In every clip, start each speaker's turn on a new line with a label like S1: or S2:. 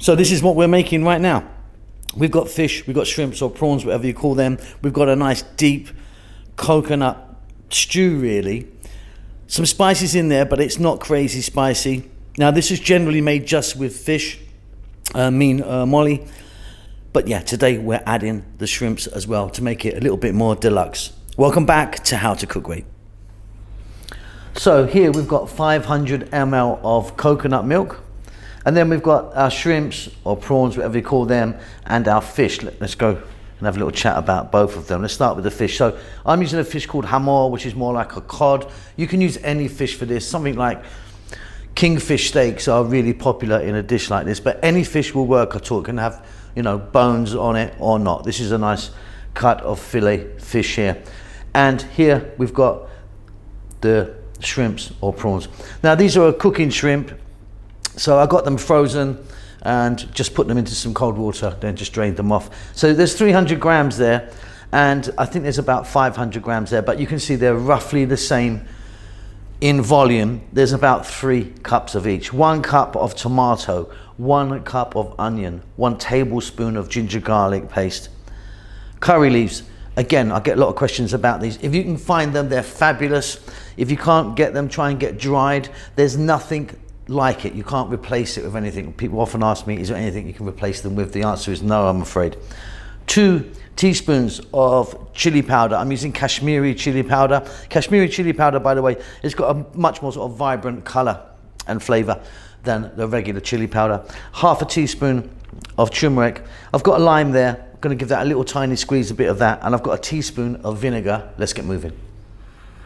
S1: So this is what we're making right now. We've got fish, we've got shrimps or prawns, whatever you call them. We've got a nice deep coconut stew really. Some spices in there, but it's not crazy spicy. Now this is generally made just with fish, molly. But yeah, today we're adding the shrimps as well to make it a little bit more deluxe. Welcome back to How to Cook Great. So here we've got 500 ml of coconut milk. And then we've got our shrimps or prawns, whatever you call them, and our fish. Let's go and have a little chat about both of them. Let's start with the fish. So I'm using a fish called hamor, which is more like a cod. You can use any fish for this. Something like kingfish steaks are really popular in a dish like this, but any fish will work at all. It can have, you know, bones on it or not. This is a nice cut of fillet fish here. And here we've got the shrimps or prawns. Now these are a cooking shrimp. So I got them frozen and just put them into some cold water, then just drained them off. So there's 300 grams there, and I think there's about 500 grams there, but you can see they're roughly the same in volume. There's about 3 cups of each. 1 cup of tomato, 1 cup of onion, 1 tablespoon of ginger garlic paste, curry leaves. Again, I get a lot of questions about these. If you can find them, they're fabulous. If you can't get them, try and get dried. There's nothing like it. You can't replace it with anything. People often ask me, is there anything you can replace them with? The answer is no, I'm afraid. 2 teaspoons of chili powder. I'm using Kashmiri chili powder. Kashmiri chili powder, by the way, it's got a much more sort of vibrant color and flavor than the regular chili powder. 1/2 teaspoon of turmeric. I've got a lime there. I'm going to give that a little tiny squeeze, a bit of that, and I've got a teaspoon of vinegar. Let's get moving.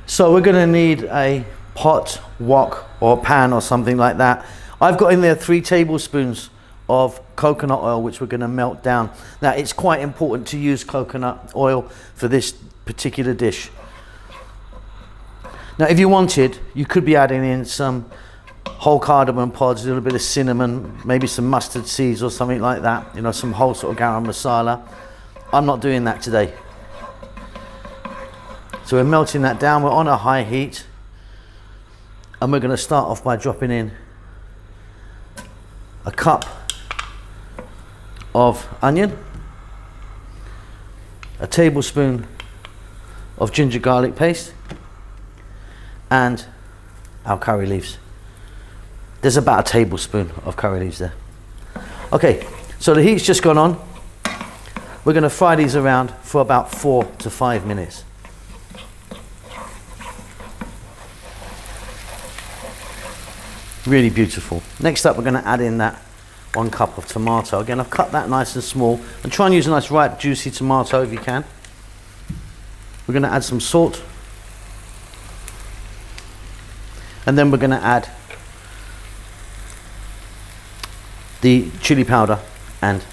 S1: So we're going to need a pot, wok or pan or something like that. I've got in there 3 tablespoons of coconut oil, which we're going to melt down. Now it's quite important to use coconut oil for this particular dish. Now if you wanted, you could be adding in some whole cardamom pods, a little bit of cinnamon, maybe some mustard seeds or something like that, you know, some whole sort of garam masala. I'm not doing that today. So we're melting that down. We're on a high heat. And we're going to start off by dropping in a cup of onion, a tablespoon of ginger garlic paste, and our curry leaves. There's about a tablespoon of curry leaves there. Okay, so the heat's just gone on. We're going to fry these around for about 4 to 5 minutes. Really beautiful. Next up, we're going to add in that 1 cup of tomato. Again, I've cut that nice and small, and try and use a nice ripe juicy tomato if you can. We're going to add some salt, and then we're going to add the chili powder and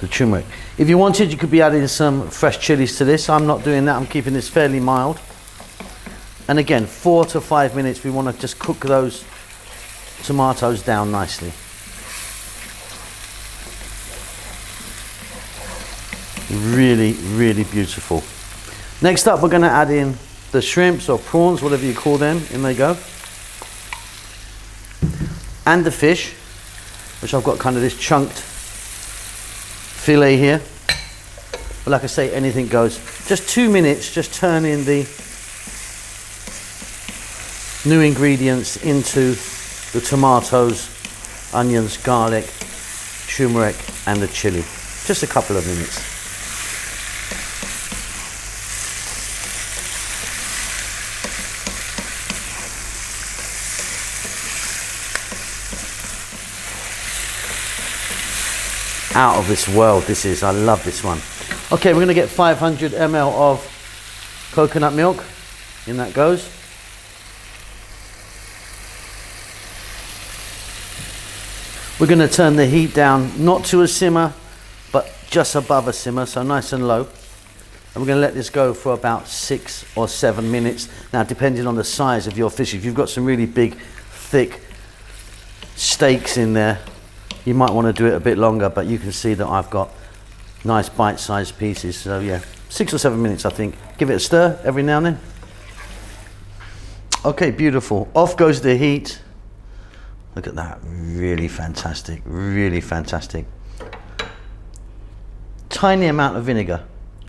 S1: the turmeric. If you wanted, you could be adding some fresh chilies to this. I'm not doing that. I'm keeping this fairly mild. And again, 4 to 5 minutes, we want to just cook those tomatoes down nicely. Really, really beautiful. Next up, we're going to add in the shrimps or prawns, whatever you call them. In they go. And the fish, which I've got kind of this chunked fillet here. But like I say, anything goes. Just 2 minutes, just turn in the new ingredients into the tomatoes, onions, garlic, turmeric and the chili. Just a couple of minutes. Out of this world this is. I love this one. Okay, we're going to get 500 ml of coconut milk. In that goes. We're going to turn the heat down, not to a simmer, but just above a simmer, so nice and low. And we're going to let this go for about 6 or 7 minutes. Now, depending on the size of your fish, if you've got some really big, thick steaks in there, you might want to do it a bit longer, but you can see that I've got nice bite-sized pieces. So yeah, 6 or 7 minutes, I think. Give it a stir every now and then. Okay, beautiful. Off goes the heat. Look at that, really fantastic, really fantastic. Tiny amount of vinegar,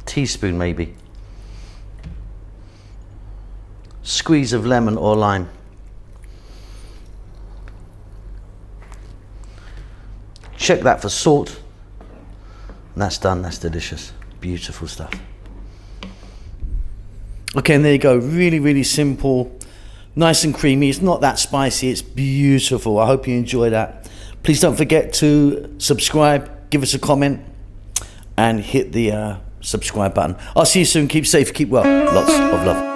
S1: teaspoon maybe. Squeeze of lemon or lime. Check that for salt. And that's done, that's delicious. Beautiful stuff. Okay, and there you go, really, really simple. Nice and creamy. It's not that spicy. It's beautiful. I hope you enjoy that. Please don't forget to subscribe, give us a comment, and hit the subscribe button. I'll see you soon. Keep safe, keep well. Lots of love.